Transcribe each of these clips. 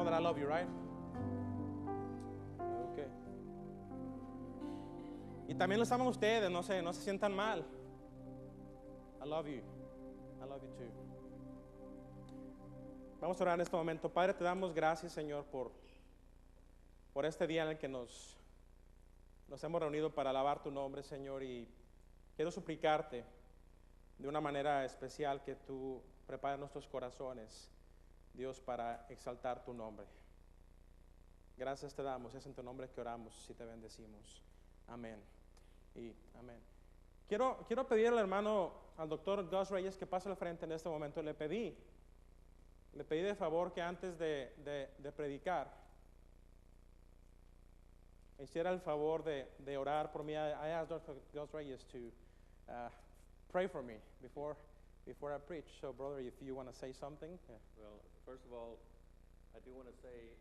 know that I love you, right? Okay. Y también los aman ustedes, no se sientan mal. I love you. I love you too. Vamos a orar en este momento. Padre, te damos gracias, Señor, por este día en el que nos hemos reunido para alabar tu nombre, Señor, y quiero suplicarte de una manera especial que tú prepares nuestros corazones, Dios, para exaltar tu nombre. Gracias te damos, es en tu nombre que oramos y te bendecimos. Amén y amén. Quiero pedir al hermano, al doctor Gus Reyes, que pase al frente en este momento. Le pedí de favor que antes de predicar hiciera el favor de orar por mí. I asked Dr. Gus Reyes to pray for me before I preach. So, brother, if you want to say something. Yeah. Well, first of all, I do want to say,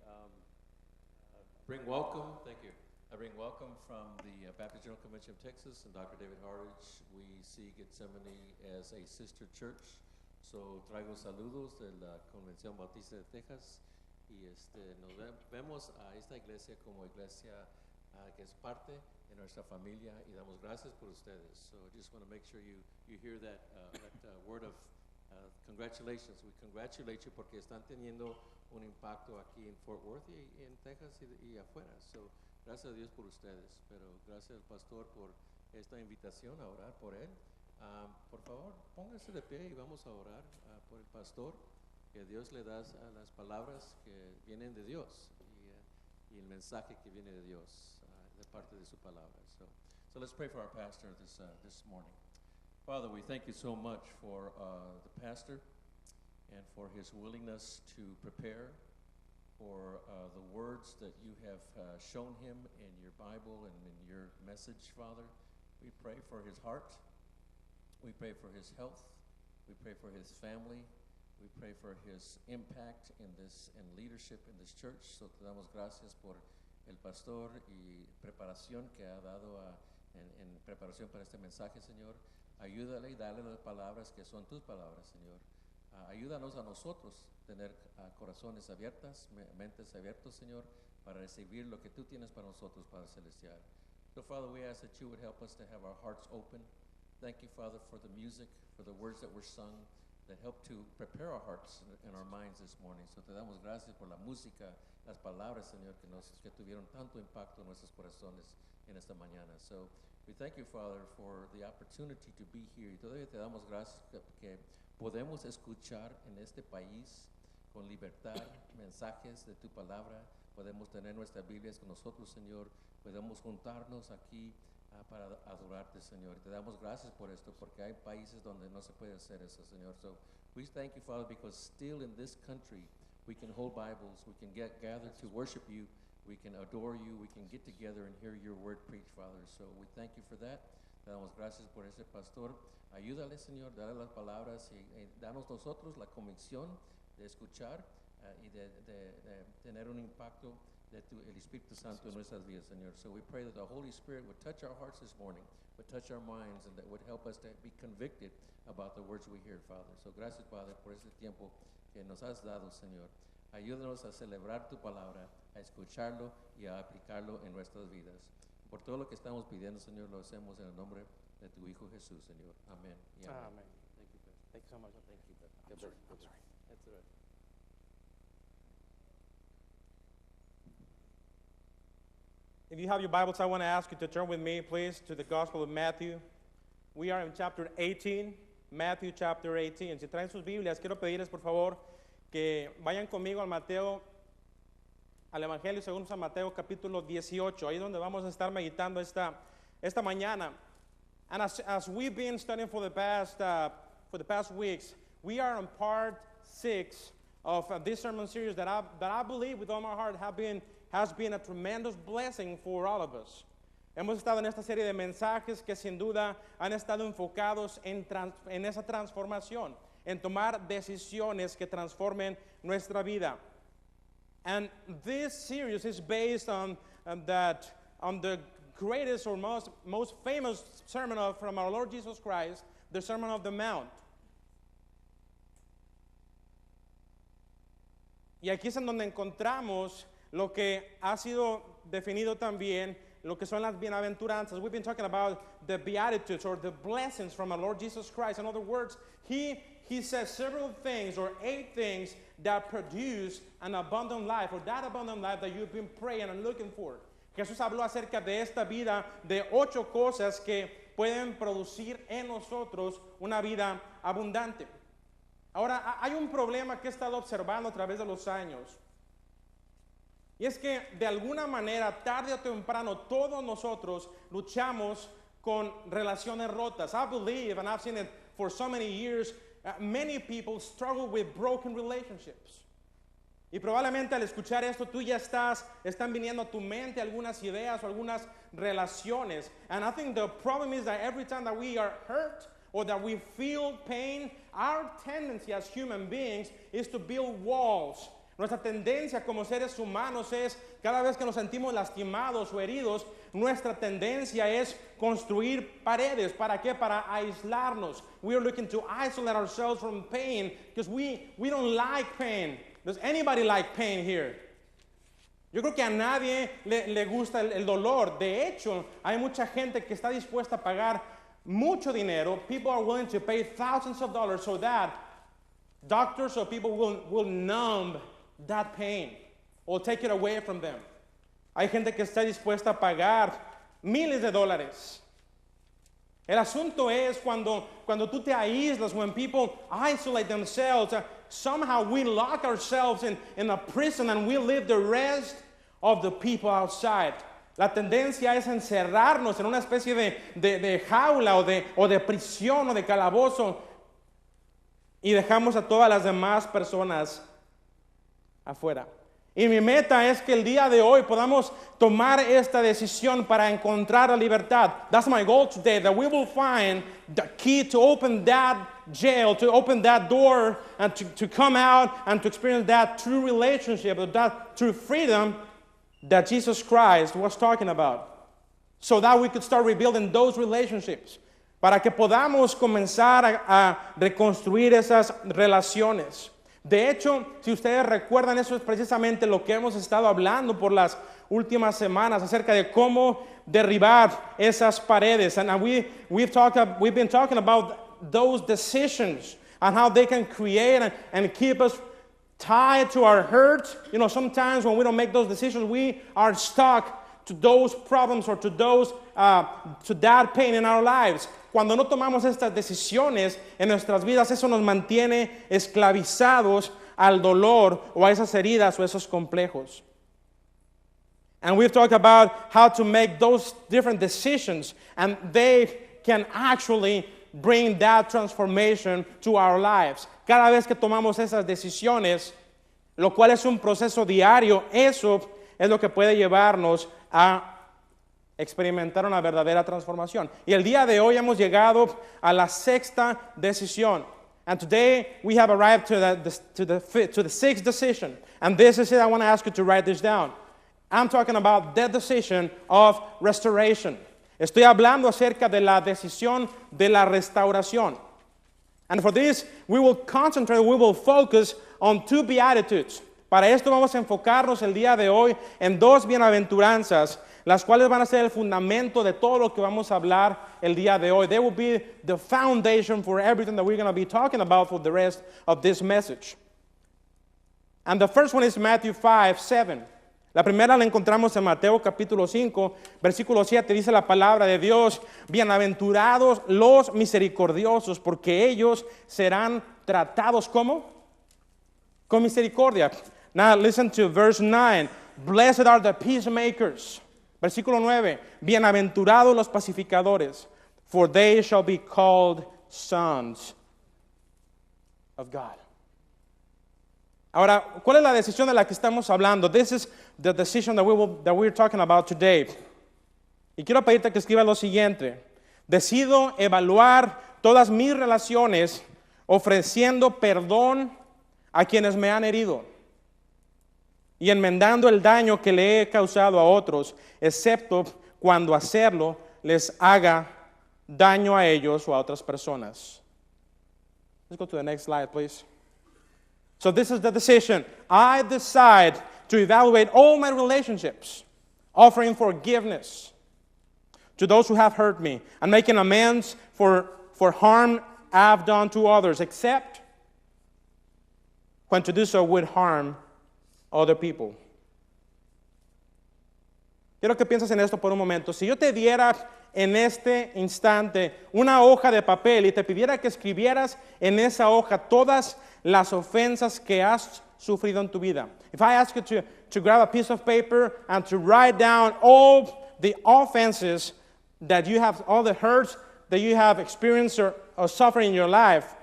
bring welcome. Thank you. I bring welcome from the Baptist General Convention of Texas and Dr. David Hartage. We see Gethsemane as a sister church. So traigo saludos de la Convención Bautista de Texas y nos vemos a esta iglesia como iglesia que es parte de nuestra familia y damos gracias por ustedes. So I just want to make sure you hear that word of congratulations. We congratulate you porque están teniendo un impacto aquí en Fort Worth y en Texas y afuera. So gracias a Dios por ustedes, pero gracias al pastor por esta invitación a orar por él. Por favor, póngase de pie y vamos a orar por el pastor, que Dios le da las palabras que vienen de Dios y el mensaje que viene de Dios de parte de su palabra. So let's pray for our pastor this morning. Father, we thank you so much for the pastor and for his willingness to prepare for the words that you have shown him in your Bible and in your message, Father. We pray for his heart. We pray for his health. We pray for his family. We pray for his impact in leadership in this church. So te damos gracias por el pastor y preparación que ha dado en preparación para este mensaje, Señor. Ayúdale y dale las palabras que son tus palabras, Señor. Ayúdanos a nosotros tener corazones abiertas, mentes abiertos, Señor, para recibir lo que tú tienes para nosotros, Padre Celestial. So, Father, we ask that you would help us to have our hearts open. Thank you, Father, for the music, for the words that were sung that help to prepare our hearts and our minds this morning. So te damos gracias por la música, las palabras, Señor, que tuvieron tanto impacto en nuestros corazones en esta mañana. So we thank you, Father, for the opportunity to be here. Y todavía te damos gracias que podemos escuchar en este país con libertad mensajes de tu palabra. Podemos tener nuestras Biblias con nosotros, Señor. Podemos juntarnos aquí para adorarte, Señor. Te damos gracias por esto, porque hay países donde no se puede hacer eso, Señor. So we thank you, Father, because still in this country we can hold Bibles, we can gather to worship you, we can adore you, we can get together and hear your word preached, Father. So we thank you for that. Te damos gracias por ese pastor. Ayúdale, Señor, dale las palabras y danos nosotros la convicción de escuchar y de tener un impacto de el Espíritu Santo en nuestras vidas, Señor. So we pray that the Holy Spirit would touch our hearts this morning, would touch our minds, and that would help us to be convicted about the words we hear, Father. So gracias, Padre, por este tiempo que nos has dado, Señor. Ayúdanos a celebrar tu palabra, a escucharlo y a aplicarlo en nuestras vidas. Por todo lo que estamos pidiendo, Señor, lo hacemos en el nombre de tu Hijo Jesús, Señor. Amén. Y amén. Amen. Thank you, Pastor. Thank you so much. Thank you, Pastor. I'm sorry. That's all right. If you have your Bibles, I want to ask you to turn with me, please, to the Gospel of Matthew. We are in chapter 18, Matthew chapter 18. Si traen sus Biblias, quiero pedirles, por favor, que vayan conmigo al Evangelio según San Mateo, capítulo 18. Ahí es donde vamos a estar meditando esta mañana. And as we've been studying for the past weeks, we are on part 6 of this sermon series that I believe with all my heart has been a tremendous blessing for all of us. Hemos estado en esta serie de mensajes que sin duda han estado enfocados en esa transformación, en tomar decisiones que transformen nuestra vida. And this series is based on the greatest or most famous sermon from our Lord Jesus Christ, the Sermon on the Mount. Y aquí es en donde encontramos lo que ha sido definido también, lo que son las bienaventuranzas. We've been talking about the beatitudes or the blessings from our Lord Jesus Christ. In other words, he says several things or 8 things that produce an abundant life, or that abundant life that you've been praying and looking for. Jesús habló acerca de esta vida, de 8 cosas que pueden producir en nosotros una vida abundante. Ahora, hay un problema que he estado observando a través de los años. Y es que de alguna manera, tarde o temprano, todos nosotros luchamos con relaciones rotas. I believe, and I've seen it for so many years, many people struggle with broken relationships. Y probablemente al escuchar esto, tú ya están viniendo a tu mente algunas ideas o algunas relaciones. And I think the problem is that every time that we are hurt or that we feel pain, our tendency as human beings is to build walls. Nuestra tendencia como seres humanos es, cada vez que nos sentimos lastimados o heridos, nuestra tendencia es construir paredes. ¿Para qué? Para aislarnos. We are looking to isolate ourselves from pain because we don't like pain. Does anybody like pain here? Yo creo que a nadie le gusta el dolor. De hecho, hay mucha gente que está dispuesta a pagar mucho dinero. People are willing to pay thousands of dollars so that doctors or people will numb that pain or take it away from them. Hay gente que está dispuesta a pagar miles de dólares. El asunto es cuando tú te aíslas, when people isolate themselves, somehow we lock ourselves in a prison and we leave the rest of the people outside. La tendencia es encerrarnos en una especie de jaula o de prisión o de calabozo y dejamos a todas las demás personas afuera. Y mi meta es que el día de hoy podamos tomar esta decisión para encontrar la libertad. That's my goal today, that we will find the key to open that jail, to open that door, and to come out and to experience that true relationship, that true freedom that Jesus Christ was talking about. So that we could start rebuilding those relationships. Para que podamos comenzar a reconstruir esas relaciones. De hecho, si ustedes recuerdan, eso es precisamente lo que hemos estado hablando por las últimas semanas acerca de cómo derribar esas paredes. And we've been talking about those decisions and how they can create and keep us tied to our hurt. You know, sometimes when we don't make those decisions, we are stuck to those problems or to that pain in our lives. Cuando no tomamos estas decisiones en nuestras vidas, eso nos mantiene esclavizados al dolor o a esas heridas o esos complejos. And we've talked about how to make those different decisions, and they can actually bring that transformation to our lives. Cada vez que tomamos esas decisiones, lo cual es un proceso diario, eso es lo que puede llevarnos a experimentar una verdadera transformación. Y el día de hoy hemos llegado a la 6ª decisión. And today we have arrived to the 6th decision. And this is it. I want to ask you to write this down. I'm talking about the decision of restoration. Estoy hablando acerca de la decisión de la restauración. And for this, we will focus on 2 beatitudes. Para esto vamos a enfocarnos el día de hoy en 2 bienaventuranzas, las cuales van a ser el fundamento de todo lo que vamos a hablar el día de hoy. They will be the foundation for everything that we're going to be talking about for the rest of this message. And the first one is Matthew 5:7. La primera la encontramos en Mateo capítulo 5, versículo 7, dice la palabra de Dios: bienaventurados los misericordiosos, porque ellos serán tratados ¿cómo? Con misericordia. Now listen to verse 9. Blessed are the peacemakers. Versículo 9. Bienaventurados los pacificadores, for they shall be called sons of God. Ahora, ¿cuál es la decisión de la que estamos hablando? This is the decision that we're talking about today. Y quiero pedirte que escribas lo siguiente: decido evaluar todas mis relaciones ofreciendo perdón a quienes me han herido y enmendando el daño que le he causado a otros, excepto cuando hacerlo les haga daño a ellos o a otras personas. Let's go to the next slide, please. So this is the decision. I decide to evaluate all my relationships, offering forgiveness to those who have hurt me, and making amends for harm I've done to others, except when to do so would harm other people. Quiero que pienses en esto por un momento. Si yo te diera en este instante una hoja de papel y te pidiera que escribieras en esa hoja todas las ofensas que has sufrido en tu vida. If I ask you to grab a piece of paper and to write down all the offenses that you have, all the hurts that you have experienced or suffered in your life,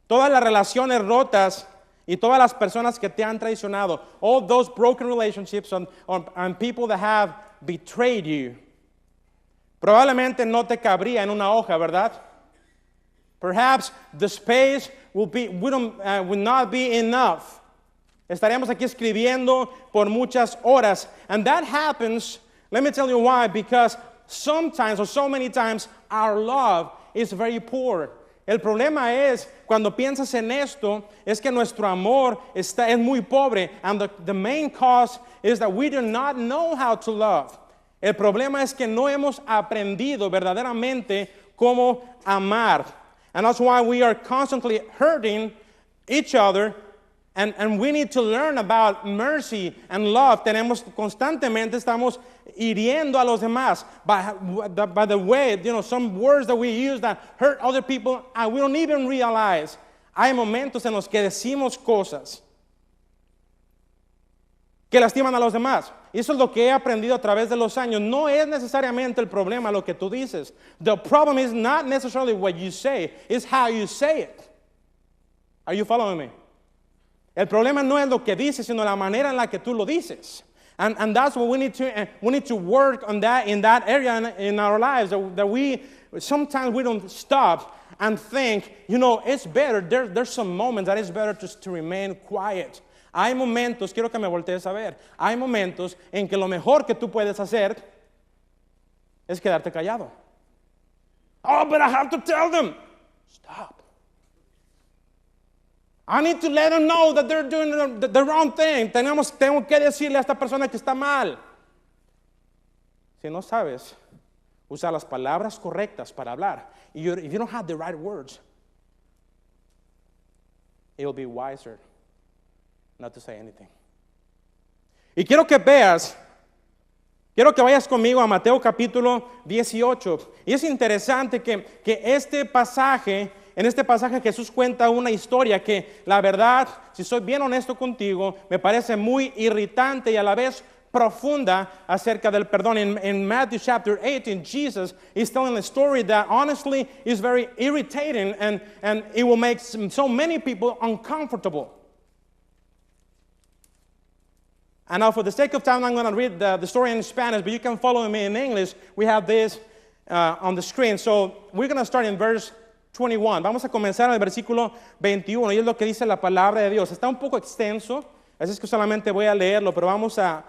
todas las relaciones rotas y todas las personas que te han traicionado, all those broken relationships and people that have betrayed you, probablemente no te cabría en una hoja, ¿verdad? Perhaps the space would not be enough. Estaríamos aquí escribiendo por muchas horas. And that happens, let me tell you why, because sometimes or so many times our love is very poor. El problema es, cuando piensas en esto, es que nuestro amor es muy pobre. And the main cause is that we do not know how to love. El problema es que no hemos aprendido verdaderamente cómo amar. And that's why we are constantly hurting each other. And we need to learn about mercy and love. Constantemente estamos hiriendo a los demás by the way, some words that we use that hurt other people and we don't even realize. Hay momentos en los que decimos cosas que lastiman a los demás. Y eso es lo que he aprendido a través de los años. No es necesariamente el problema lo que tú dices. The problem is not necessarily what you say, it's how you say it. Are you following me? El problema no es lo que dices, sino la manera en la que tú lo dices. And that's what we need to work on that in that area in our lives, that we sometimes we don't stop and think, it's better. There's some moments that it's better to remain quiet. Hay momentos, quiero que me voltees a ver, hay momentos en que lo mejor que tú puedes hacer es quedarte callado. Oh, but I have to tell them. Stop. I need to let them know that they're doing the wrong thing. Tengo que decirle a esta persona que está mal. Si no sabes usar las palabras correctas para hablar, if you don't have the right words, it'll be wiser not to say anything. Y quiero que vayas conmigo a Mateo capítulo 18. Y es interesante que en este pasaje Jesús cuenta una historia que, la verdad, si soy bien honesto contigo, me parece muy irritante y a la vez profunda acerca del perdón. In Matthew chapter 18, Jesus is telling a story that honestly is very irritating and it will make so many people uncomfortable. And now for the sake of time, I'm going to read the story in Spanish, but you can follow me in English. We have this on the screen. So we're going to start in verse 21. Vamos a comenzar en el versículo 21, y es lo que dice la palabra de Dios. Está un poco extenso, así es que solamente voy a leerlo, pero vamos a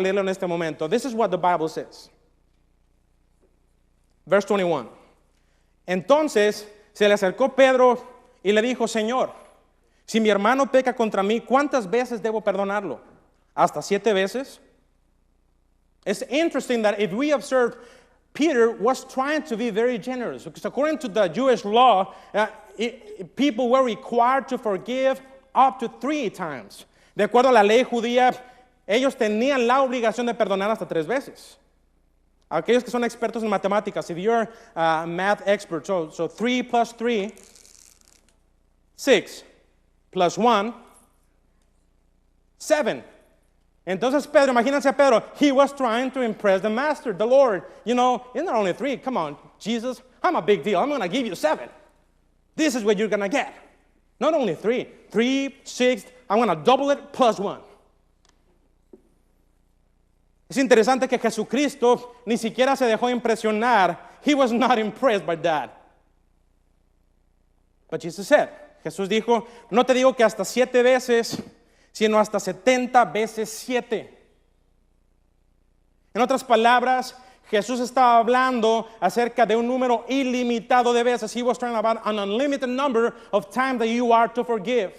leerlo en este momento. This is what the Bible says. Verse 21. Entonces se le acercó Pedro y le dijo, Señor, si mi hermano peca contra mí, ¿cuántas veces debo perdonarlo? ¿Hasta 7 veces? It's interesting that if we observe, Peter was trying to be very generous, because according to the Jewish law, people were required to forgive up to 3 times. De acuerdo a la ley judía, ellos tenían la obligación de perdonar hasta 3 veces. Aquellos que son expertos en matemáticas, if you're a math expert, so 3 plus 3, 6 plus 1, 7. Entonces Pedro, imagínense a Pedro, he was trying to impress the master, the Lord. It's not only 3. Come on, Jesus, I'm a big deal. I'm going to give you 7. This is what you're going to get. Not only 3. 3, 6, I'm going to double it plus 1. Es interesante que Jesucristo ni siquiera se dejó impresionar. He was not impressed by that. But Jesus said, Jesús dijo, no te digo que hasta 7 veces, sino hasta 70 veces 7. En otras palabras, Jesús estaba hablando acerca de un número ilimitado de veces. He was talking about an unlimited number of times that you are to forgive.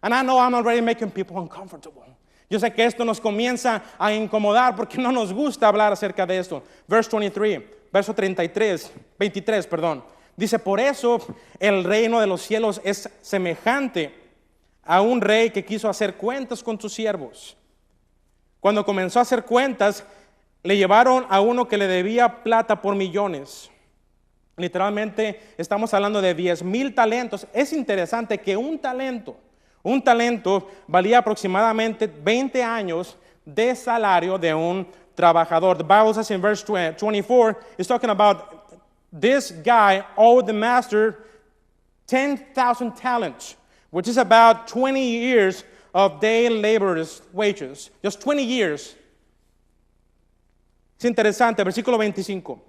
And I know I'm already making people uncomfortable. Yo sé que esto nos comienza a incomodar porque no nos gusta hablar acerca de esto. Verso 23, perdón. Dice, por eso el reino de los cielos es semejante a un rey que quiso hacer cuentas con sus siervos. Cuando comenzó a hacer cuentas, le llevaron a uno que le debía plata por millones. Literalmente estamos hablando de 10,000 talentos. Es interesante que un talento valía aproximadamente 20 años de salario de un trabajador. The Bible says in verse 24, it's talking about this guy owed the master 10,000 talents, which is about 20 years of day laborers' wages. Just 20 years. Es interesante, versículo 25.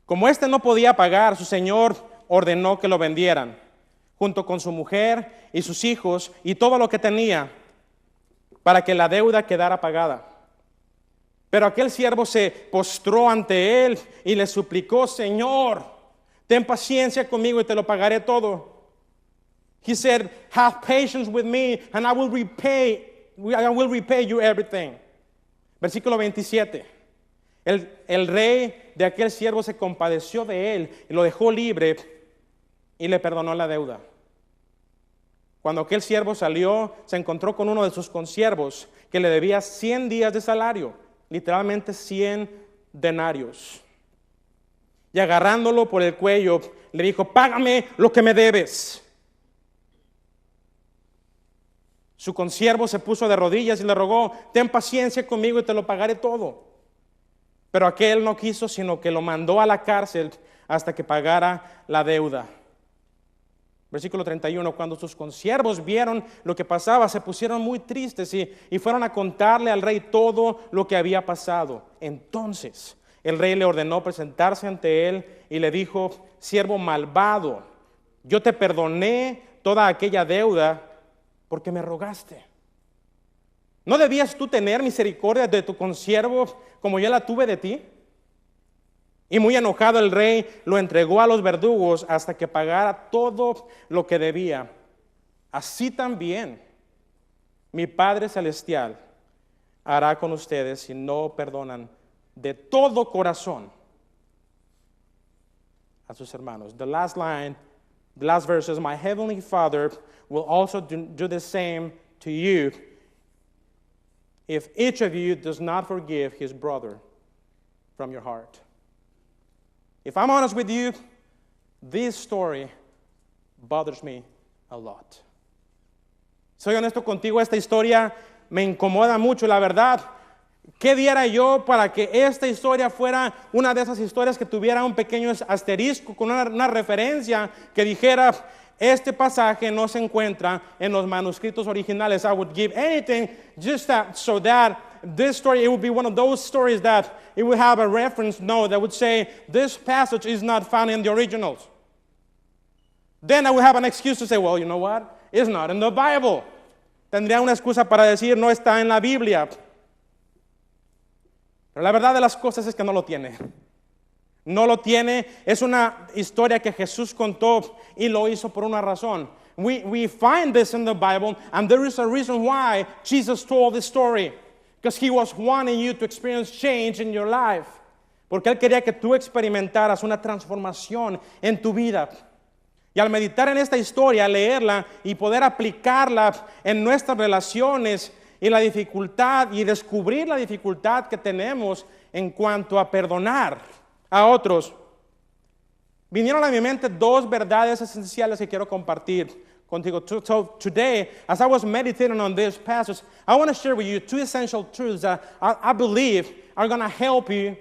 Como éste no podía pagar, su señor ordenó que lo vendieran, junto con su mujer y sus hijos y todo lo que tenía, para que la deuda quedara pagada. Pero aquel siervo se postró ante él y le suplicó, Señor, ten paciencia conmigo y te lo pagaré todo. He said, have patience with me and I will repay you everything. Versículo 27. El rey de aquel siervo se compadeció de él y lo dejó libre y le perdonó la deuda. Cuando aquel siervo salió, se encontró con uno de sus consiervos que le debía 100 días de salario, literalmente 100 denarios. Y agarrándolo por el cuello, le dijo, págame lo que me debes. Su consiervo se puso de rodillas y le rogó, ten paciencia conmigo y te lo pagaré todo. Pero aquel no quiso, sino que lo mandó a la cárcel hasta que pagara la deuda. Versículo 31, cuando sus consiervos vieron lo que pasaba, se pusieron muy tristes y fueron a contarle al rey todo lo que había pasado. Entonces el rey le ordenó presentarse ante él y le dijo, siervo malvado, yo te perdoné toda aquella deuda porque me rogaste. ¿No debías tú tener misericordia de tu consiervo como yo la tuve de ti? Y muy enojado el rey lo entregó a los verdugos hasta que pagara todo lo que debía. Así también mi Padre Celestial hará con ustedes si no perdonan de todo corazón a sus hermanos. The last verse says, my heavenly Father will also do the same to you if each of you does not forgive his brother from your heart. If I'm honest with you, this story bothers me a lot. Soy honesto contigo, esta historia me incomoda mucho, la verdad. ¿Qué diera yo para que esta historia fuera una de esas historias que tuviera un pequeño asterisco con una referencia que dijera, este pasaje no se encuentra en los manuscritos originales? I would give anything just so that this story, it would be one of those stories that it would have a reference note that would say, this passage is not found in the originals. Then I would have an excuse to say, well, you know what? It's not in the Bible. Tendría una excusa para decir, no está en la Biblia. Pero la verdad de las cosas es que no lo tiene. No lo tiene. Es una historia que Jesús contó y lo hizo por una razón. We find this in the Bible, and there is a reason why Jesus told this story. Because he was wanting you to experience change in your life. Porque él quería que tú experimentaras una transformación en tu vida. Y al meditar en esta historia, leerla y poder aplicarla en nuestras relaciones y la dificultad y descubrir la dificultad que tenemos en cuanto a perdonar a otros, vinieron a mi mente dos verdades esenciales que quiero compartir contigo. So today, as I was meditating on this passage, I want to share with you two essential truths that I believe are going to help you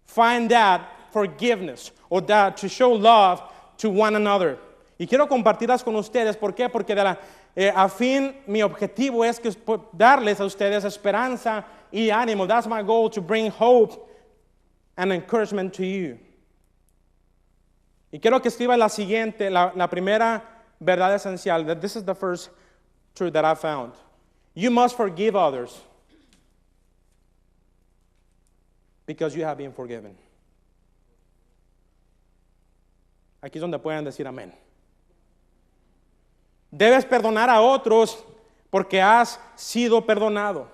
find that forgiveness or that to show love to one another. Y quiero compartirlas con ustedes. ¿Por qué? Porque a fin mi objetivo es que darles a ustedes esperanza y ánimo. That's my goal, to bring hope and encouragement to you. Y quiero que escriba la siguiente, la primera verdad esencial. That this is the first truth that I found. You must forgive others because you have been forgiven. Aquí es donde pueden decir amén. Debes perdonar a otros porque has sido perdonado.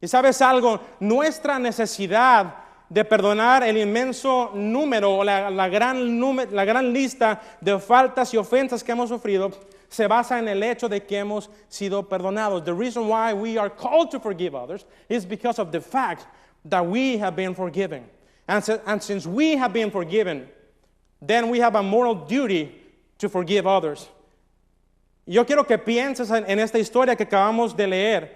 Y sabes algo, nuestra necesidad de perdonar el inmenso número, la gran lista de faltas y ofensas que hemos sufrido, se basa en el hecho de que hemos sido perdonados. The reason why we are called to forgive others is because of the fact that we have been forgiven. And since we have been forgiven, then we have a moral duty to forgive others. Y yo quiero que pienses en esta historia que acabamos de leer.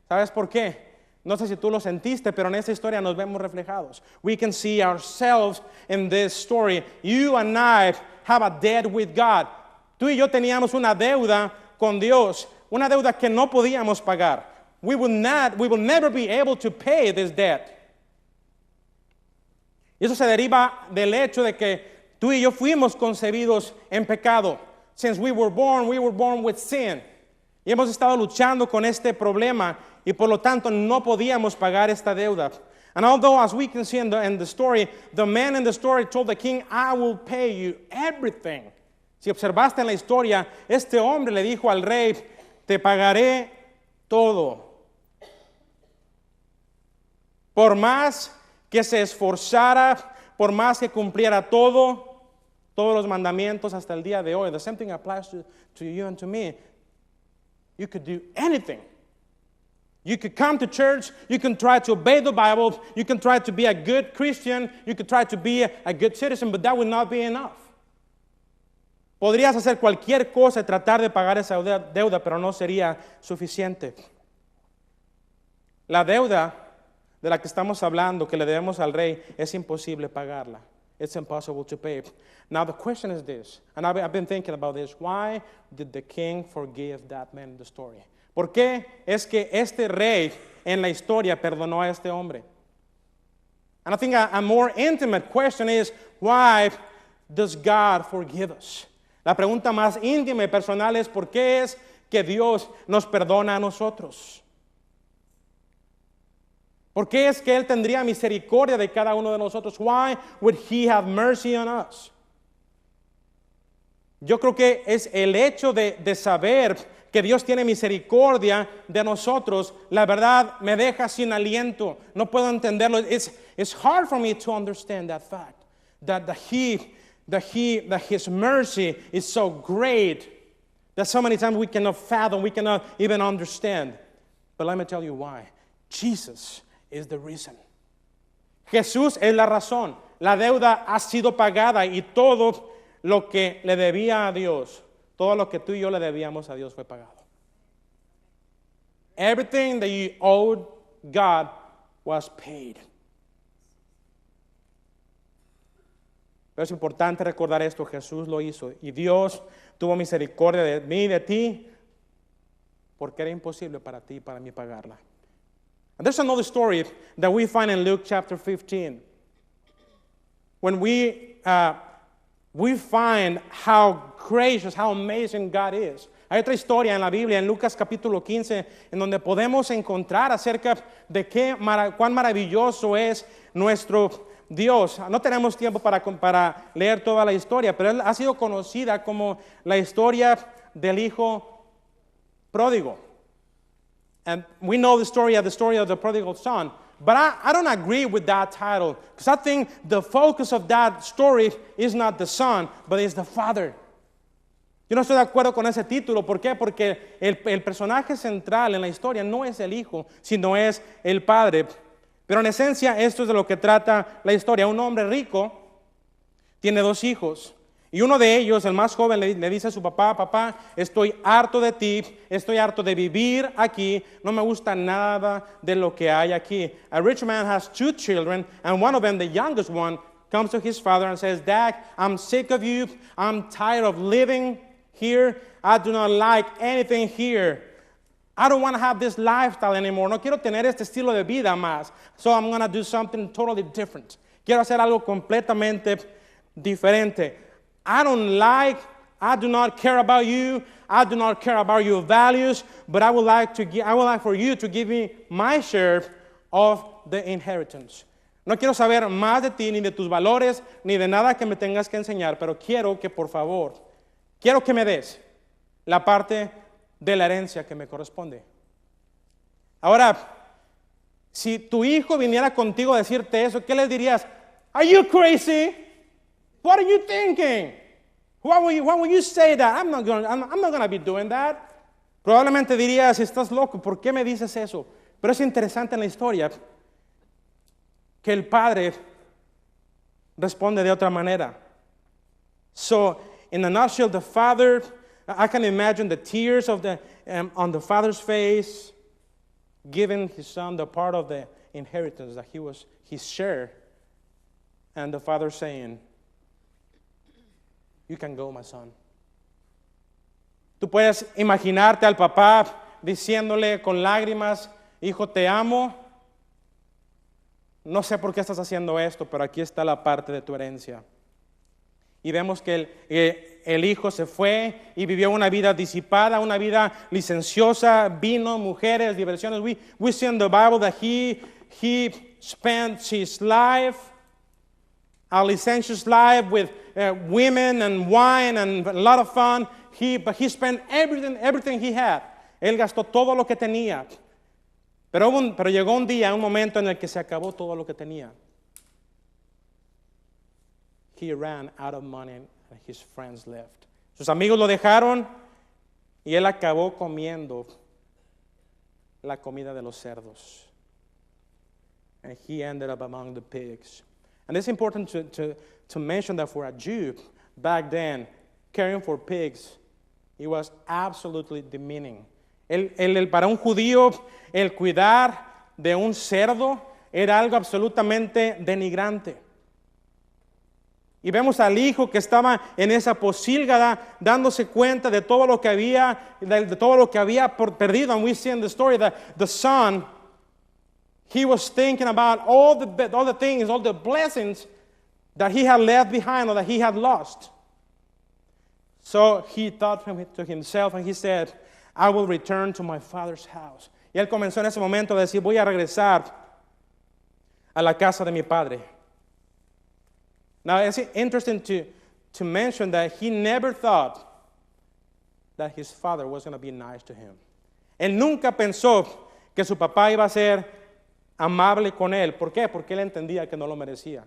¿Sabes por qué? No sé si tú lo sentiste, pero en esta historia nos vemos reflejados. We can see ourselves in this story. You and I have a debt with God. Tú y yo teníamos una deuda con Dios, una deuda que no podíamos pagar. We will never be able to pay this debt. Y eso se deriva del hecho de que tú y yo fuimos concebidos en pecado. Since we were born with sin. Y hemos estado luchando con este problema y por lo tanto no podíamos pagar esta deuda. And although, as we can see in the story, the man in the story told the king, I will pay you everything. Si observaste en la historia, este hombre le dijo al rey, te pagaré todo. Por más que se esforzara, por más que cumpliera todos los mandamientos hasta el día de hoy. The same thing applies to you and to me. You could do anything. You could come to church, you can try to obey the Bible, you can try to be a good Christian, you could try to be a good citizen, but that will not be enough. Podrías hacer cualquier cosa y tratar de pagar esa deuda, pero no sería suficiente. La deuda de la que estamos hablando, que le debemos al rey, es imposible pagarla. It's impossible to pay. Now the question is this, and I've been thinking about this. Why did the king forgive that man in the story? ¿Por qué es que este rey en la historia perdonó a este hombre? And I think a more intimate question is, why does God forgive us? La pregunta más íntima y personal es, ¿por qué es que Dios nos perdona a nosotros? ¿Por qué es que Él tendría misericordia de cada uno de nosotros? Why would He have mercy on us? Yo creo que es el hecho de saber que Dios tiene misericordia de nosotros, la verdad me deja sin aliento. No puedo entenderlo. It's hard for me to understand that fact. That His mercy is so great that so many times we cannot fathom, we cannot even understand. But let me tell you why. Jesus is the reason. Jesús es la razón. La deuda ha sido pagada y todo lo que le debía a Dios, todo lo que tú y yo le debíamos a Dios fue pagado. Everything that you owed God was paid. Pero es importante recordar esto, Jesús lo hizo y Dios tuvo misericordia de mí y de ti porque era imposible para ti y para mí pagarla. And there's another story that we find in Luke chapter 15. When we find how gracious, how amazing God is. Hay otra historia en la Biblia, en Lucas capítulo 15, en donde podemos encontrar acerca de cuán maravilloso es nuestro Dios. No tenemos tiempo para leer toda la historia, pero él ha sido conocida como la historia del hijo pródigo. And we know the story of the prodigal son. But I don't agree with that title, because I think the focus of that story is not the son, but is the father. Yo no estoy de acuerdo con ese título. ¿Por qué? Porque el personaje central en la historia no es el hijo, sino es el padre. Pero en esencia esto es de lo que trata la historia. Un hombre rico tiene 2 hijos. Y uno de ellos, el más joven, le dice a su papá, papá, estoy harto de ti, estoy harto de vivir aquí, no me gusta nada de lo que hay aquí. A rich man has 2 children, and one of them, the youngest one, comes to his father and says, Dad, I'm sick of you, I'm tired of living here, I do not like anything here. I don't want to have this lifestyle anymore, no quiero tener este estilo de vida más, so I'm going to do something totally different. Quiero hacer algo completamente diferente. I do not care about you. I do not care about your values, but I would like for you to give me my share of the inheritance. No quiero saber más de ti, ni de tus valores, ni de nada que me tengas que enseñar, pero quiero que por favor, quiero que me des la parte de la herencia que me corresponde. Ahora, si tu hijo viniera contigo a decirte eso, ¿qué le dirías? Are you crazy? What are you thinking? Why would you say that? I'm not going to be doing that. Probablemente dirías, estás loco, ¿por qué me dices eso? Pero es interesante en la historia que el padre responde de otra manera. So, in a nutshell, the father, I can imagine the tears of on the father's face, giving his son the part of the inheritance that he was his share, and the father saying, "You can go, my son." Tú puedes imaginarte al papá diciéndole con lágrimas, "Hijo, te amo. No sé por qué estás haciendo esto, pero aquí está la parte de tu herencia." Y vemos que el hijo se fue y vivió una vida disipada, una vida licenciosa, vino, mujeres, diversiones. We see in the Bible that he spent his life, a licentious life with women and wine and a lot of fun. But he spent everything he had. Él gastó todo lo que tenía. Pero llegó un día, un momento en el que se acabó todo lo que tenía. He ran out of money and his friends left. Sus amigos lo dejaron y él acabó comiendo la comida de los cerdos. And he ended up among the pigs. And it's important to mention that for a Jew back then, caring for pigs, it was absolutely demeaning. Para un judío, el cuidar de un cerdo era algo absolutamente denigrante. Y vemos al hijo que estaba en esa pocilga dándose cuenta de todo lo que había perdido. And we see in the story that the son, he was thinking about all the things, all the blessings that he had left behind or that he had lost. So he thought to himself and he said, "I will return to my father's house." Y él comenzó en ese momento a decir, voy a regresar a la casa de mi padre. Now, it's interesting to mention that he never thought that his father was going to be nice to him. Él nunca pensó que su papá iba a ser amable con él. ¿Por qué? Porque él entendía que no lo merecía.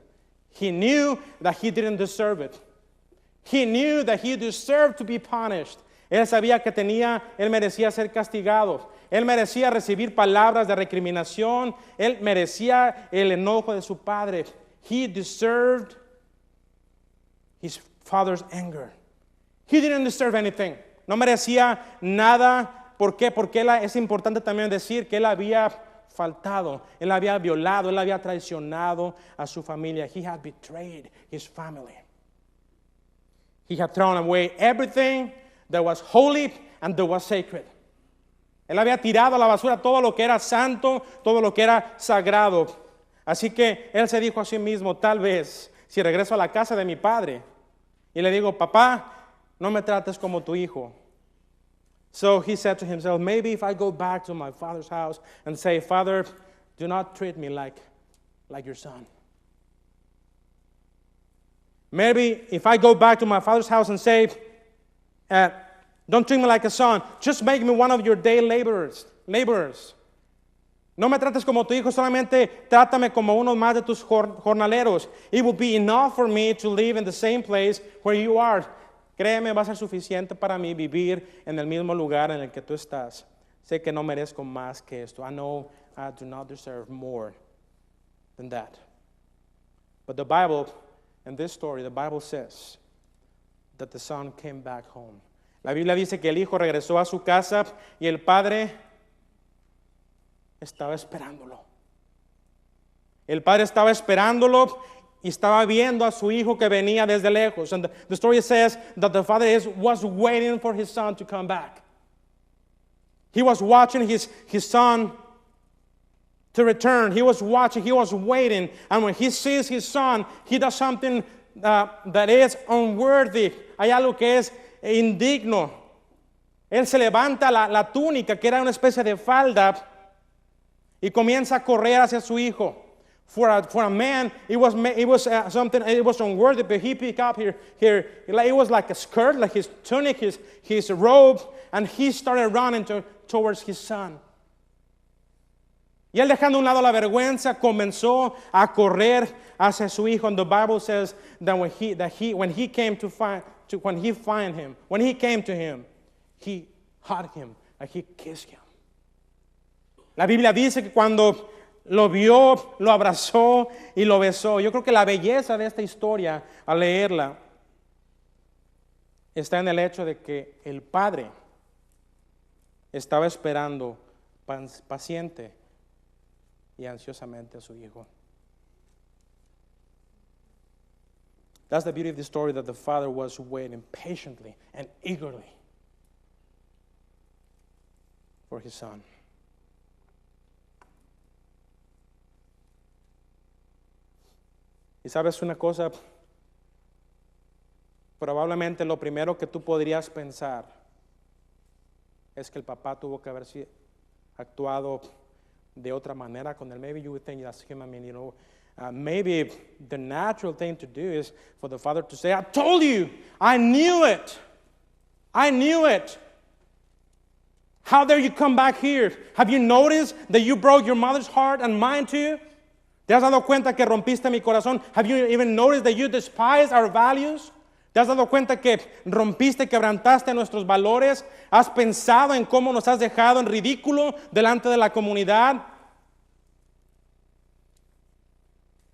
He knew that he didn't deserve it. He knew that he deserved to be punished. Él sabía que él merecía ser castigado. Él merecía recibir palabras de recriminación. Él merecía el enojo de su padre. He deserved his father's anger. He didn't deserve anything. No merecía nada. ¿Por qué? Porque es importante también decir que él había faltado. Él había violado. Él había traicionado a su familia. He had betrayed his family. He had thrown away everything that was holy and that was sacred. Él había tirado a la basura todo lo que era santo, todo lo que era sagrado. Así que él se dijo a sí mismo, tal vez, si regreso a la casa de mi padre y le digo, papá, no me trates como tu hijo. So he said to himself, maybe if I go back to my father's house and say, Father, do not treat me like your son. Maybe if I go back to my father's house and say, don't treat me like a son, just make me one of your day laborers. No me trates como tu hijo, solamente trátame como uno más de tus jornaleros. It will be enough for me to live in the same place where you are. Créeme, va a ser suficiente para mí vivir en el mismo lugar en el que tú estás. Sé que no merezco más que esto. I know I do not deserve more than that. But the Bible, in this story, the Bible says that the son came back home. La Biblia dice que el hijo regresó a su casa y el padre estaba esperándolo. El padre estaba esperándolo y estaba viendo a su hijo que venía desde lejos. And the story says that the father was waiting for his son to come back. He was watching his son to return. He was watching, he was waiting. And when he sees his son, he does something that is unworthy. Hay algo que es indigno. Él se levanta la túnica, que era una especie de falda, Y comienza a correr hacia su hijo. For a man, it was something, it was unworthy, but he picked up here, it was like a skirt, like his tunic, his robe, and he started running towards his son. Y él, dejando a un lado la vergüenza, comenzó a correr hacia su hijo. And the Bible says that when he came to him, he hugged him and he kissed him. La Biblia dice que cuando lo vio, lo abrazó y lo besó. Yo creo que la belleza de esta historia, al leerla, está en el hecho de que el padre estaba esperando paciente y ansiosamente a su hijo. That's the beauty of the story, that the father was waiting patiently and eagerly for his son. Y sabes una cosa, probablemente lo primero que tú podrías pensar es que el papá tuvo que haber actuado de otra manera con él. Maybe you would think that's him. I mean, you know, maybe the natural thing to do is for the father to say, I told you, I knew it. I knew it. How dare you come back here? Have you noticed that you broke your mother's heart and mine too? ¿Te has dado cuenta que rompiste mi corazón? Have you even noticed that you despise our values? ¿Te has dado cuenta que rompiste, quebrantaste nuestros valores? ¿Has pensado en cómo nos has dejado en ridículo delante de la comunidad?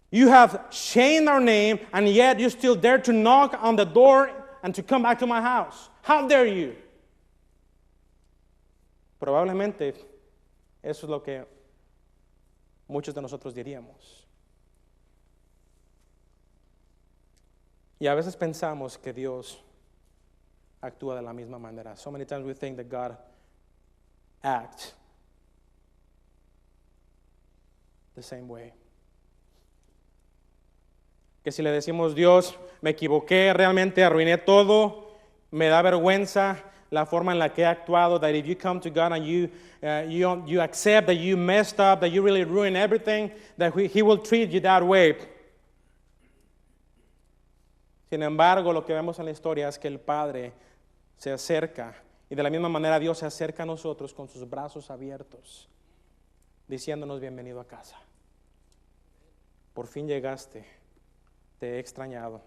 You have shamed our name, and yet you still dare to knock on the door and to come back to my house. How dare you? Probablemente eso es lo que muchos de nosotros diríamos. Y a veces pensamos que Dios actúa de la misma manera. So many times we think that God acts the same way. Que si le decimos, Dios, me equivoqué, realmente arruiné todo, me da vergüenza la forma en la que he actuado, that if you come to God and you accept that you messed up, that you really ruined everything, that He will treat you that way. Sin embargo, lo que vemos en la historia es que el Padre se acerca, y de la misma manera Dios se acerca a nosotros con sus brazos abiertos, diciéndonos bienvenido a casa. Por fin llegaste, te he extrañado.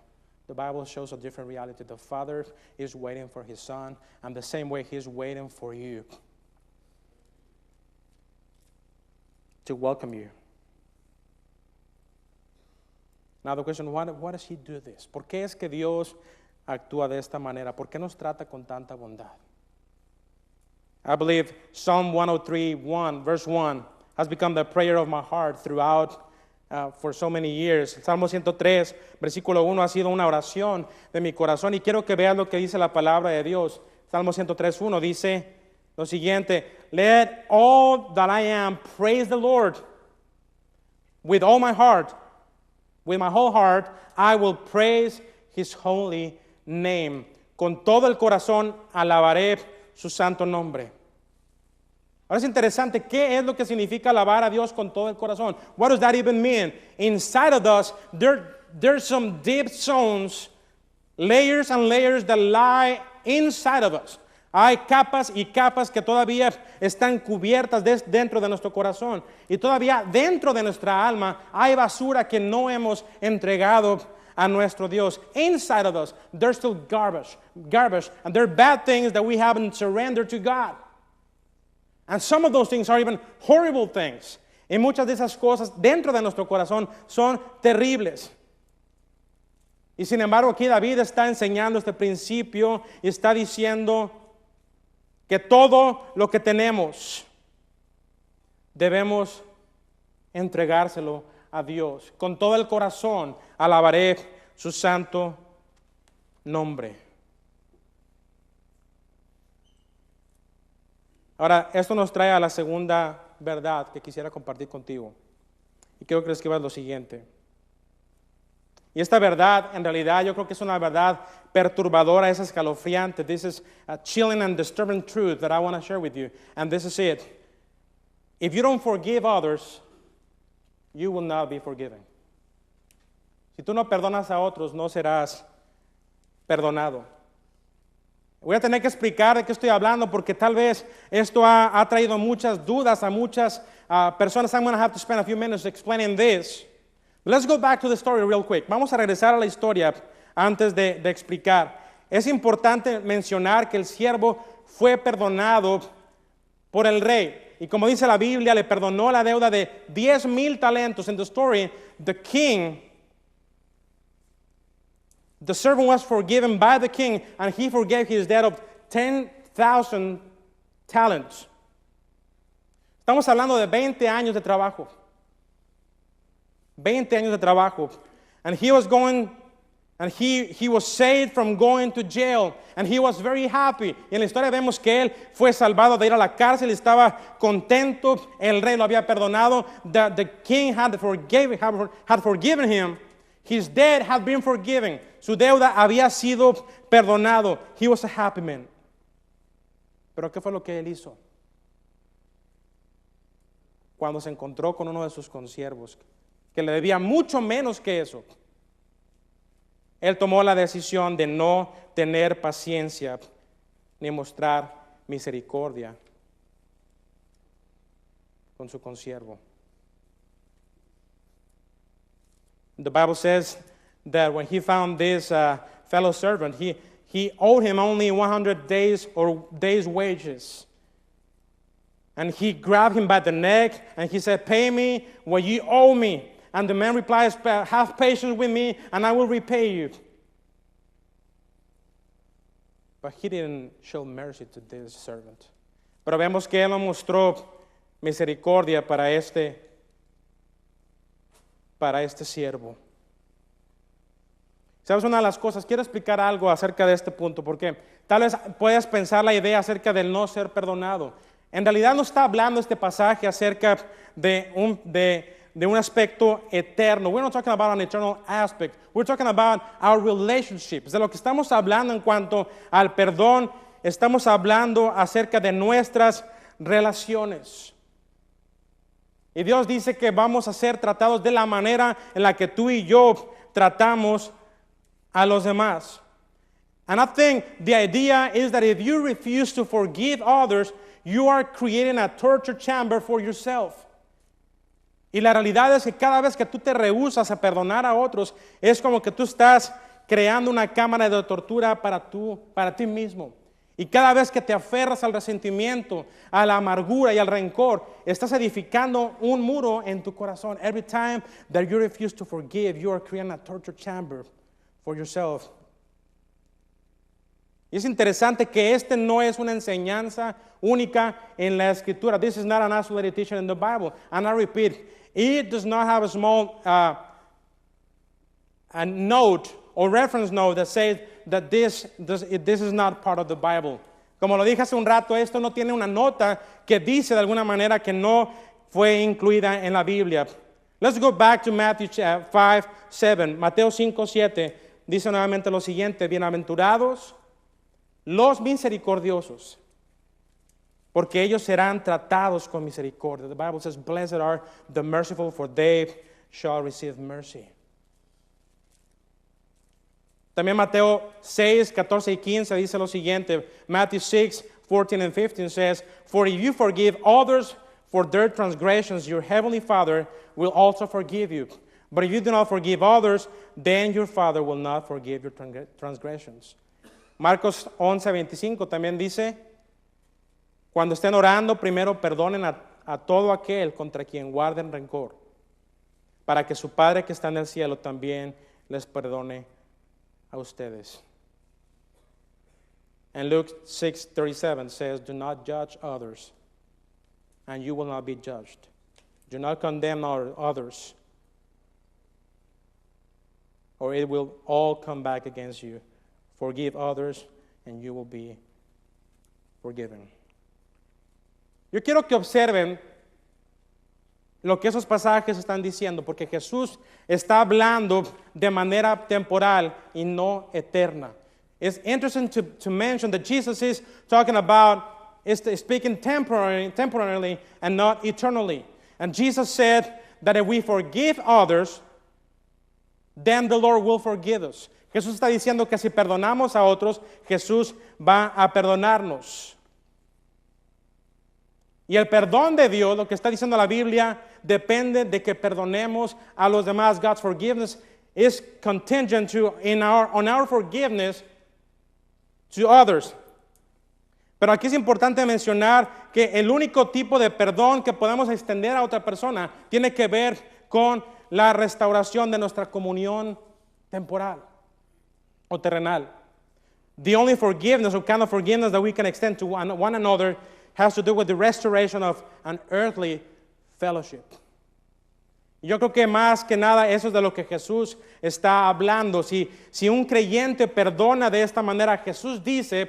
The Bible shows a different reality. The Father is waiting for His Son, and the same way He is waiting for you to welcome you. Now the question, why does He do this? ¿Por qué es que Dios actúa de esta manera? ¿Por qué nos trata con tanta bondad? I believe Psalm 103:1, verse 1, has become the prayer of my heart throughout for so many years. El Salmo 103, versículo 1 ha sido una oración de mi corazón, y quiero que vean lo que dice la palabra de Dios. Salmo 103:1 dice lo siguiente: Let all that I am praise the Lord. With all my heart, with my whole heart, I will praise His holy name. Con todo el corazón alabaré su santo nombre. Ahora es interesante, ¿qué es lo que significa alabar a Dios con todo el corazón? What does that even mean? Inside of us, there's some deep zones, layers and layers that lie inside of us. Hay capas y capas que todavía están cubiertas dentro de nuestro corazón. Y todavía dentro de nuestra alma hay basura que no hemos entregado a nuestro Dios. Inside of us, there's still garbage, and there are bad things that we haven't surrendered to God. And some of those things are even horrible things. Y muchas de esas cosas dentro de nuestro corazón son terribles. Y sin embargo, aquí David está enseñando este principio y está diciendo que todo lo que tenemos debemos entregárselo a Dios. Con todo el corazón alabaré su santo nombre. Ahora, esto nos trae a la segunda verdad que quisiera compartir contigo. Y quiero que escribas lo siguiente. Y esta verdad, en realidad, yo creo que es una verdad perturbadora, es escalofriante. This is a chilling and disturbing truth that I want to share with you. And this is it. if you don't forgive others, you will not be forgiven. Si tú no perdonas a otros, no serás perdonado. Voy a tener que explicar de qué estoy hablando porque tal vez esto ha traído muchas dudas a muchas personas. I'm going to have to spend a few minutes explaining this. But let's go back to the story real quick. Vamos a regresar a la historia antes de explicar. Es importante mencionar que el siervo fue perdonado por el rey. Y como dice la Biblia, le perdonó la deuda de 10,000 talentos. In the story, the servant was forgiven by the king, and he forgave his debt of 10,000 talents. Estamos hablando de 20 años de trabajo. 20 años de trabajo. And he was saved from going to jail, and he was very happy. Y en la historia vemos que él fue salvado de ir a la cárcel y estaba contento. El rey lo había perdonado. The king had forgiven him. His debt had been forgiven. Su deuda había sido perdonado. He was a happy man. Pero ¿qué fue lo que él hizo? Cuando se encontró con uno de sus consiervos, que le debía mucho menos que eso, él tomó la decisión de no tener paciencia ni mostrar misericordia con su consiervo. The Bible says that when he found this fellow servant, he owed him only 100 days wages. And he grabbed him by the neck and he said, "Pay me what you owe me." And the man replies, "Have patience with me and I will repay you." But he didn't show mercy to this servant. Pero vemos que él no mostró misericordia para este siervo. ¿Sabes una de las cosas? Quiero explicar algo acerca de este punto, porque tal vez puedas pensar la idea acerca del no ser perdonado. En realidad no está hablando este pasaje acerca de un aspecto eterno. We're not talking about an eternal aspect. We're talking about our relationships. De lo que estamos hablando en cuanto al perdón, estamos hablando acerca de nuestras relaciones. Y Dios dice que vamos a ser tratados de la manera en la que tú y yo tratamos a los demás. And I think the idea is that if you refuse to forgive others, you are creating a torture chamber for yourself. Y la realidad es que cada vez que tú te rehusas a perdonar a otros, es como que tú estás creando una cámara de tortura para ti mismo. Y cada vez que te aferras al resentimiento, a la amargura y al rencor, estás edificando un muro en tu corazón. Every time that you refuse to forgive, you are creating a torture chamber for yourself. Y es interesante que este no es una enseñanza única en la Escritura. This is not an isolated teaching in the Bible. And I repeat, it does not have a small a note or reference note that says that this is not part of the Bible. Como lo dije hace un rato, esto no tiene una nota que dice de alguna manera que no fue incluida en la Biblia. Let's go back to Matthew 5:7. Mateo 5:7 dice nuevamente lo siguiente: bienaventurados los misericordiosos, porque ellos serán tratados con misericordia. The Bible says, "Blessed are the merciful, for they shall receive mercy." También Mateo 6:14-15 dice lo siguiente. Matthew 6:14-15 says, "For if you forgive others for their transgressions, your heavenly Father will also forgive you. But if you do not forgive others, then your Father will not forgive your transgressions." Marcos 11:25 también dice, cuando estén orando, primero perdonen a todo aquel contra quien guarden rencor, para que su Padre que está en el cielo también les perdone a ustedes. And Luke 6:37 says, "Do not judge others, and you will not be judged. Do not condemn others, or it will all come back against you. Forgive others, and you will be forgiven." Yo quiero que observen lo que esos pasajes están diciendo, porque Jesús está hablando de manera temporal y no eterna. It's interesting to mention that Jesus is talking about speaking temporarily and not eternally. And Jesus said that if we forgive others, then the Lord will forgive us. Jesús está diciendo que si perdonamos a otros, Jesús va a perdonarnos. Y el perdón de Dios, lo que está diciendo la Biblia, depende de que perdonemos a los demás. God's forgiveness is contingent on our forgiveness to others. Pero aquí es importante mencionar que el único tipo de perdón que podemos extender a otra persona tiene que ver con la restauración de nuestra comunión temporal o terrenal. The only forgiveness or kind of forgiveness that we can extend to one another has to do with the restoration of an earthly fellowship. Y yo creo que más que nada eso es de lo que Jesús está hablando. Si un creyente perdona de esta manera, Jesús dice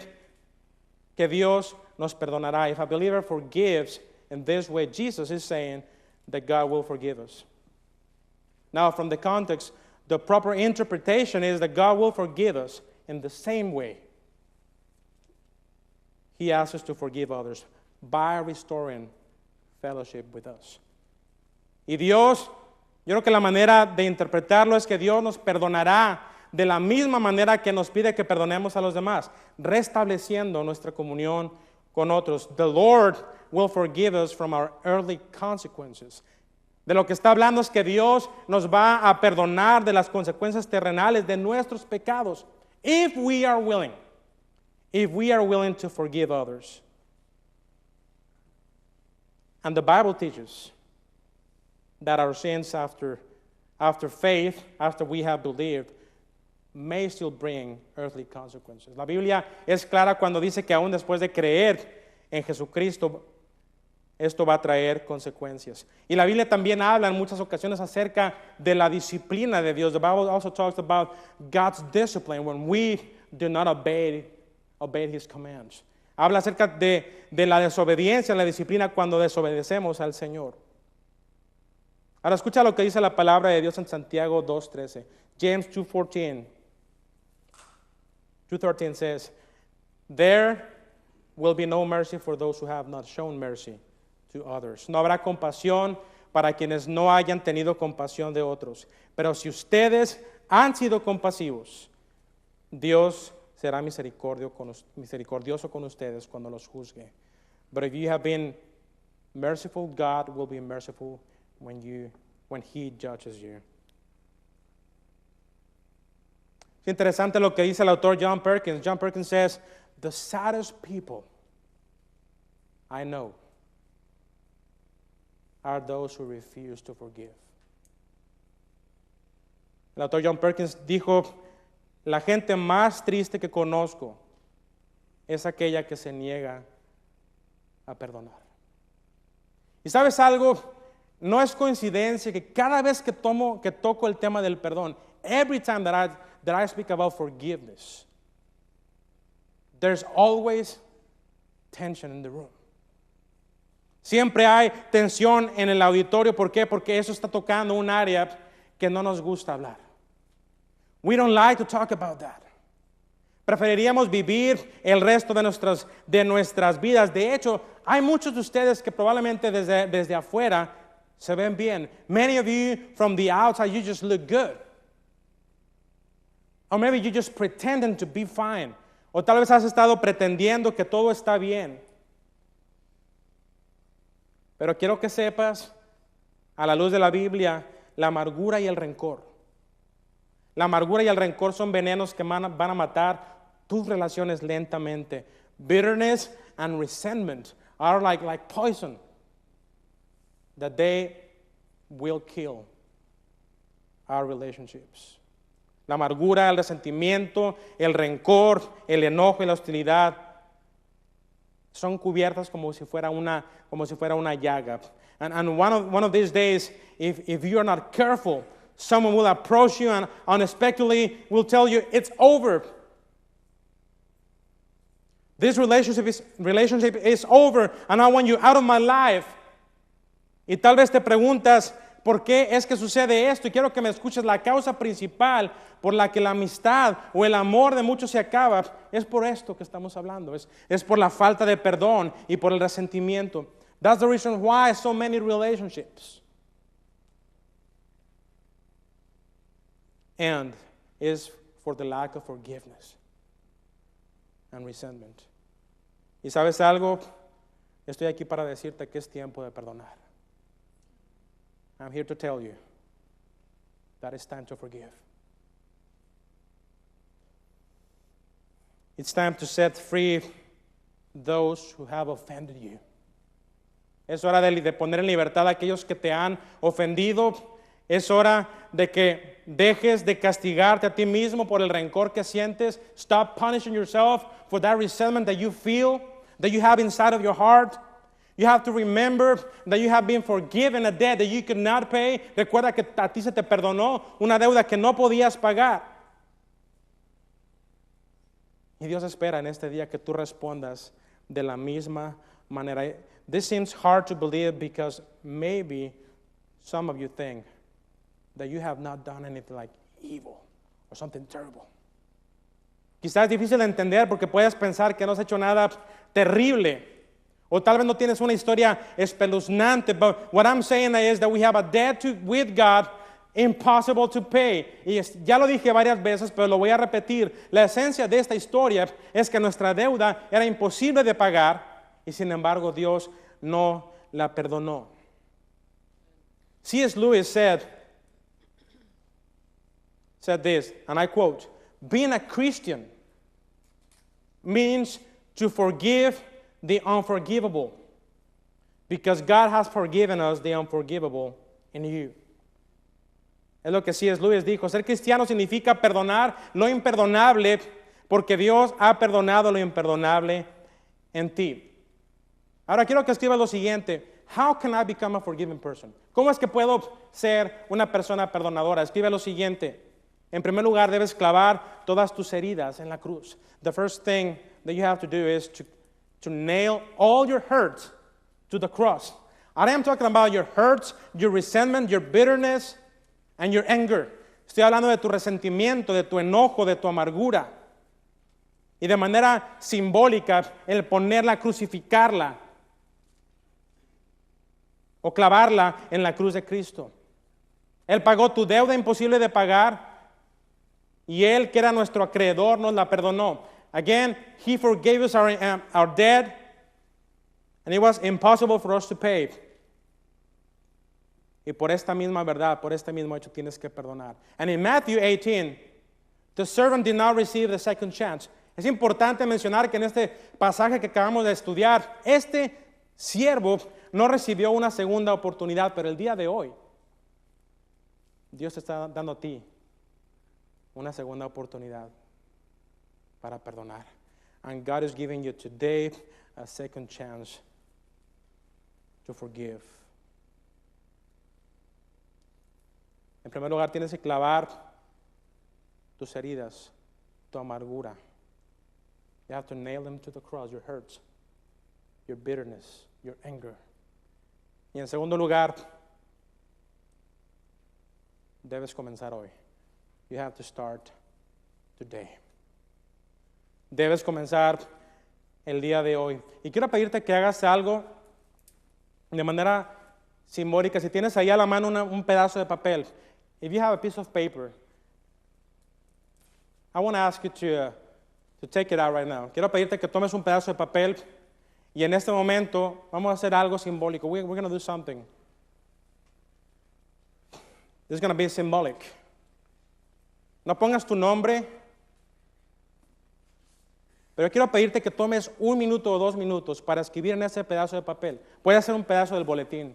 que Dios nos perdonará. If a believer forgives in this way, Jesus is saying that God will forgive us. Now, from the context, the proper interpretation is that God will forgive us in the same way He asks us to forgive others, by restoring fellowship with us. Y Dios, yo creo que la manera de interpretarlo es que Dios nos perdonará de la misma manera que nos pide que perdonemos a los demás, restableciendo nuestra comunión con otros. The Lord will forgive us from our earthly consequences. De lo que está hablando es que Dios nos va a perdonar de las consecuencias terrenales de nuestros pecados, if we are willing to forgive others. And the Bible teaches that our sins after faith, after we have believed, may still bring earthly consequences. La Biblia es clara cuando dice que aún después de creer en Jesucristo, esto va a traer consecuencias. Y la Biblia también habla en muchas ocasiones acerca de la disciplina de Dios. The Bible also talks about God's discipline when we do not obey His commands. Habla acerca de la desobediencia, la disciplina cuando desobedecemos al Señor. Ahora escucha lo que dice la palabra de Dios en Santiago 2:13. James 2:13 says, "There will be no mercy for those who have not shown mercy to others." No habrá compasión para quienes no hayan tenido compasión de otros. Pero si ustedes han sido compasivos, Dios será misericordioso con ustedes cuando los juzgue. But if you have been merciful, God will be merciful when He judges you. Es interesante lo que dice el autor John Perkins. John Perkins says, "The saddest people I know are those who refuse to forgive." El autor John Perkins dijo, la gente más triste que conozco es aquella que se niega a perdonar. ¿Y sabes algo? No es coincidencia que cada vez que toco el tema del perdón, every time that I speak about forgiveness, there's always tension in the room. Siempre hay tensión en el auditorio. ¿Por qué? Porque eso está tocando un área que no nos gusta hablar. We don't like to talk about that. Preferiríamos vivir el resto de nuestras vidas. De hecho, hay muchos de ustedes que probablemente desde afuera se ven bien. Many of you from the outside, you just look good. Or maybe you just pretending to be fine. O tal vez has estado pretendiendo que todo está bien. Pero quiero que sepas, a la luz de la Biblia, la amargura y el rencor. La amargura y el rencor son venenos que van a matar tus relaciones lentamente. Bitterness and resentment are like poison that they will kill our relationships. La amargura, el resentimiento, el rencor, el enojo y la hostilidad son cubiertas como si fuera una llaga. And one of these days, if you are not careful, someone will approach you and unexpectedly will tell you it's over. This relationship is over and I want you out of my life. Y tal vez te preguntas, ¿por qué es que sucede esto? Y quiero que me escuches, la causa principal por la que la amistad o el amor de muchos se acaba, es por esto que estamos hablando, es por la falta de perdón y por el resentimiento. That's the reason why so many relationships end is for the lack of forgiveness and resentment. ¿Y sabes algo? Estoy aquí para decirte que es tiempo de perdonar. I'm here to tell you that it's time to forgive. It's time to set free those who have offended you. Es hora de poner en libertad a aquellos que te han ofendido. Es hora de que dejes de castigarte a ti mismo por el rencor que sientes. Stop punishing yourself for that resentment that you feel, that you have inside of your heart. You have to remember that you have been forgiven a debt that you could not pay. Recuerda que a ti se te perdonó una deuda que no podías pagar. Y Dios espera en este día que tú respondas de la misma manera. This seems hard to believe because maybe some of you think that you have not done anything like evil or something terrible. Quizás es difícil de entender porque puedes pensar que no has hecho nada terrible. O tal vez no tienes una historia espeluznante. But what I'm saying is that we have a debt with God impossible to pay. Y ya lo dije varias veces, pero lo voy a repetir. La esencia de esta historia es que nuestra deuda era imposible de pagar y sin embargo Dios no la perdonó. C.S. Lewis said this, and I quote, "Being a Christian means to forgive the unforgivable, because God has forgiven us the unforgivable in you." Es lo que C.S. Lewis dijo. Ser cristiano significa perdonar lo imperdonable, porque Dios ha perdonado lo imperdonable en ti. Ahora quiero que escribas lo siguiente. How can I become a forgiving person? ¿Cómo es que puedo ser una persona perdonadora? Escribe lo siguiente. En primer lugar, debes clavar todas tus heridas en la cruz. The first thing that you have to do is to nail all your hurts to the cross. I am talking about your hurts, your resentment, your bitterness, and your anger. Estoy hablando de tu resentimiento, de tu enojo, de tu amargura. Y de manera simbólica, el ponerla, crucificarla o clavarla en la cruz de Cristo. Él pagó tu deuda imposible de pagar y Él, que era nuestro acreedor, nos la perdonó. Again, He forgave us our debt, and it was impossible for us to pay. Y por esta misma verdad, por este mismo hecho, tienes que perdonar. And in Matthew 18, the servant did not receive the second chance. Es importante mencionar que en este pasaje que acabamos de estudiar, este siervo no recibió una segunda oportunidad, pero el día de hoy, Dios te está dando a ti una segunda oportunidad para perdonar. And God is giving you today a second chance to forgive. En primer lugar, tienes que clavar tus heridas, tu amargura. You have to nail them to the cross, your hurts, your bitterness, your anger. Y en segundo lugar, debes comenzar hoy. You have to start today. Debes comenzar el día de hoy. Y quiero pedirte que hagas algo de manera simbólica. Si tienes ahí a la mano un pedazo de papel, if you have a piece of paper, I want to ask you to take it out right now. Quiero pedirte que tomes un pedazo de papel y en este momento vamos a hacer algo simbólico. We're going to do something. This is going to be symbolic. No pongas tu nombre, pero quiero pedirte que tomes 1 minuto o 2 minutos para escribir en ese pedazo de papel. Puede ser un pedazo del boletín.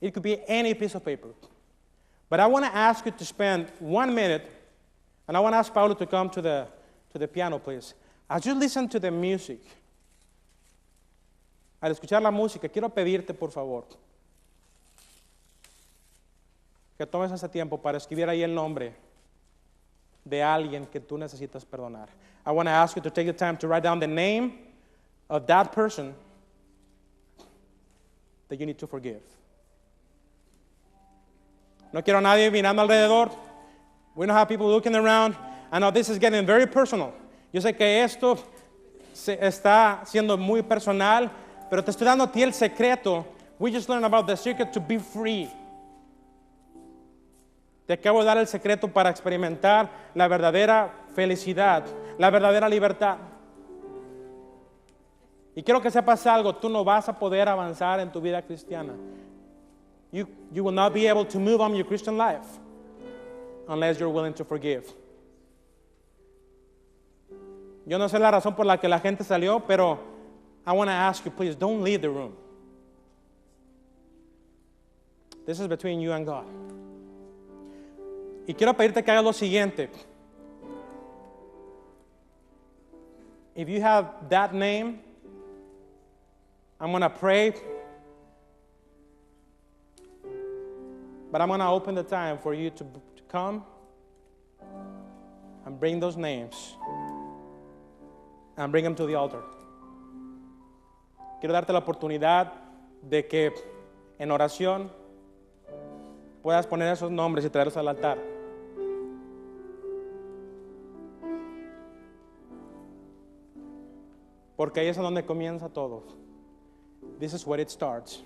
It could be any piece of paper. But I want to ask you to spend 1 minute, and I want to ask Paulo to come to the piano, please. As you listen to the music, al escuchar la música, quiero pedirte, por favor, que tomes ese tiempo para escribir ahí el nombre de alguien que tú necesitas perdonar. I want to ask you to take the time to write down the name of that person that you need to forgive. No quiero a nadie mirando alrededor. We don't have people looking around. I know this is getting very personal. Yo sé que esto se está siendo muy personal, pero te estoy dando a ti el secreto. We just learned about the secret to be free. Te acabo de dar el secreto para experimentar la verdadera felicidad, la verdadera libertad. Y quiero que sepas algo, tú no vas a poder avanzar en tu vida cristiana. You will not be able to move on your Christian life unless you're willing to forgive. Yo no sé la razón por la que la gente salió, pero I want to ask you, please, don't leave the room. This is between you and God. Y quiero pedirte que hagas lo siguiente. If you have that name, I'm going to pray, but I'm going to open the time for you to come and bring those names and bring them to the altar. Quiero darte la oportunidad de que en oración puedas poner esos nombres y traerlos al altar. Porque ahí es donde comienza todo. This is where it starts.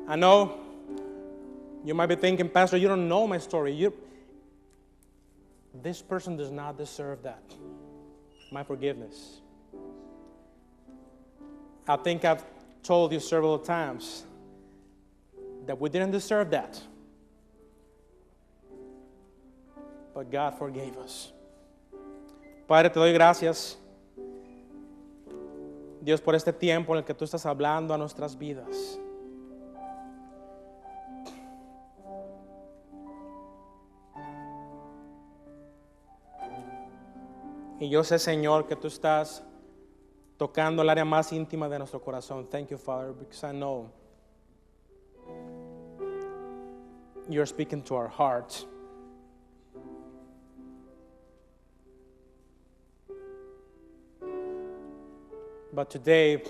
I know you might be thinking, Pastor, you don't know my story. This person does not deserve that. My forgiveness. I think I've told you several times that we didn't deserve that. But God forgave us. Padre, te doy gracias, Dios, por este tiempo en el que tú estás hablando a nuestras vidas. Y yo sé, Señor, que tú estás tocando el área más íntima de nuestro corazón. Thank you, Father, because I know you're speaking to our hearts. But today,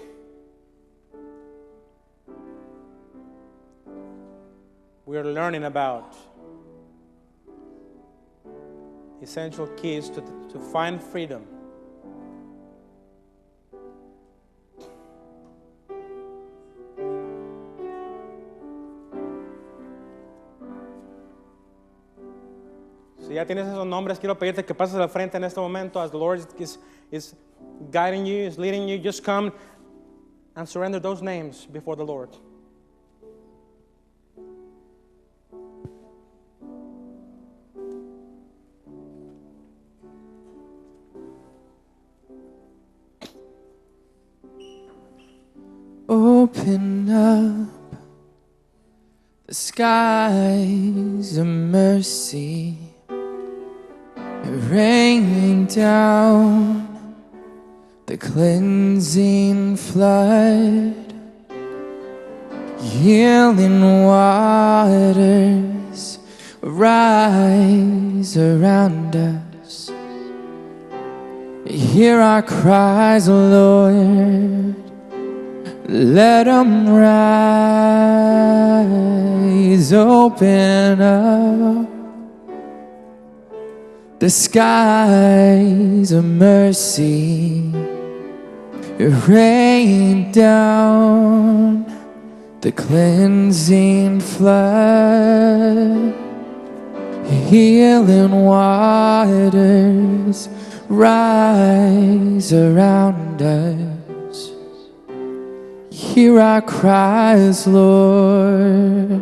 we are learning about essential keys to find freedom. Si ya tienes esos nombres, quiero pedirte que pases al frente en este momento as the Lord is guiding you, is leading you. Just come and surrender those names before the Lord. Open up the skies of mercy, raining down the cleansing flood, healing waters rise around us. Hear our cries, Lord. Let them rise. Open up the skies of mercy, rain down the cleansing flood, healing waters rise around us. Hear our cries, Lord.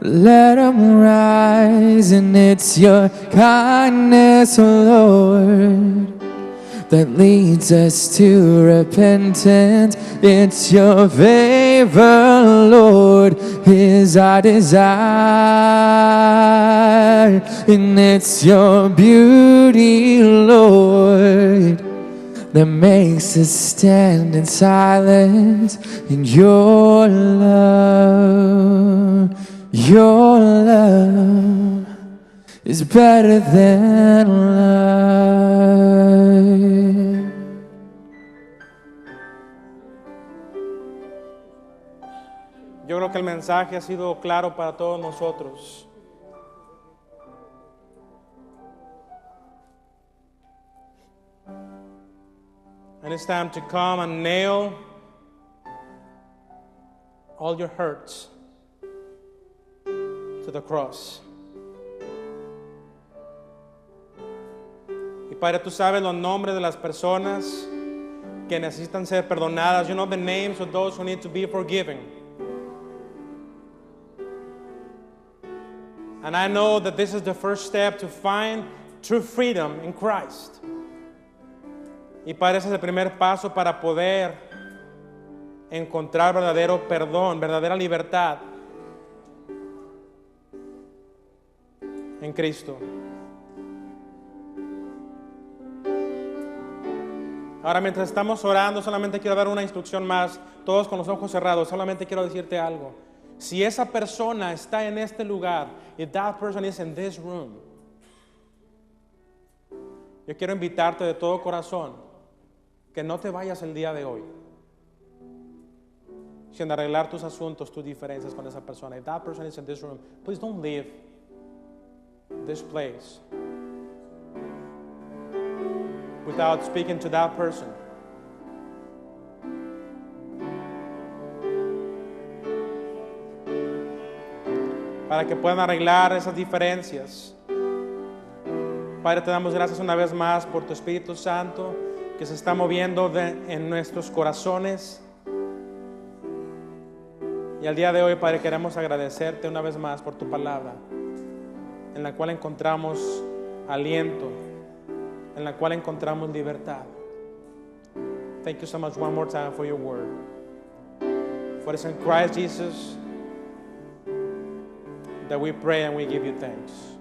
Let them rise, and it's your kindness, Lord, that leads us to repentance. It's your favor, Lord, is our desire, and it's your beauty, Lord, that makes us stand in silence in your love. Your love is better than life. Yo creo que el mensaje ha sido claro para todos nosotros. And it's time to come and nail all your hurts to the cross. Y Padre, tú sabes los nombres de las personas que necesitan ser perdonadas. You know the names of those who need to be forgiven. And I know that this is the first step to find true freedom in Christ. Y Padre, ese es el primer paso para poder encontrar verdadero perdón, verdadera libertad en Cristo. Ahora, mientras estamos orando, solamente quiero dar una instrucción más, todos con los ojos cerrados. Solamente quiero decirte algo. Si esa persona está en este lugar, if that person is in this room, yo quiero invitarte de todo corazón que no te vayas el día de hoy sin arreglar tus asuntos, tus diferencias con esa persona. If that person is in this room, please don't leave this place without speaking to that person. Para que puedan arreglar esas diferencias. Padre, te damos gracias una vez más por tu Espíritu Santo que se está moviendo en nuestros corazones. Y al día de hoy, Padre, queremos agradecerte una vez más por tu palabra, en la cual encontramos aliento, en la cual encontramos libertad. Thank you so much one more time for your word. For it's in Christ Jesus that we pray and we give you thanks.